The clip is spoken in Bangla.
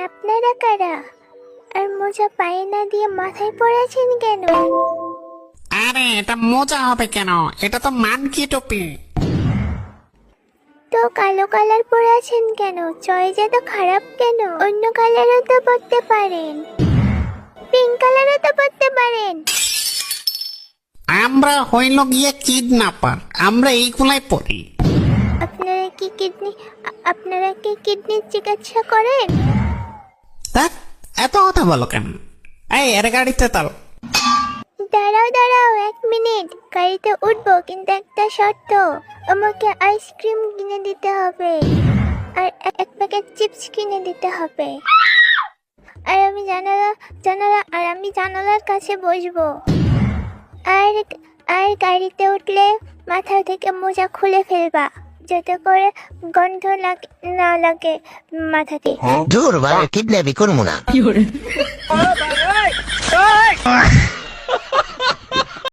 আপনারা কারা? আর মোজা পায়ে না দিয়ে মাথায় পড়েছেন কেন? আরে এটা মজা হবে কেন, এটা তো মানকি টুপি। তো কালো কালার পরে আছেন কেন? চয়েস এত খারাপ কেন? অন্য কালারও তো পরতে পারেন, পিঙ্ক কালারও তো পরতে পারেন। আমরা হইল গিয়ে কিডন্যাপার, আমরা এইগুলাই পড়ি। আপনারা কি কিডনির চিকিৎসা করেন? দেখ, এত কথা বলো কেন? এই এর গাড়িতে তাল। দাঁড়াও 1 মিনিট, গাড়িতে উঠবো, কিন্তু একটা শর্ত, আমাকে আইসক্রিম কিনে দিতে হবে আর 1 প্যাকেট চিপস কিনে দিতে হবে। আর আমি জানালার কাছে বসবো। আর গাড়িতে উঠলে মাথা থেকে মোজা খুলে ফেলবা, যাতে করে গন্ধ না লাগে মাথাতে। জোর ভাই কিডন্যাপই করবো না।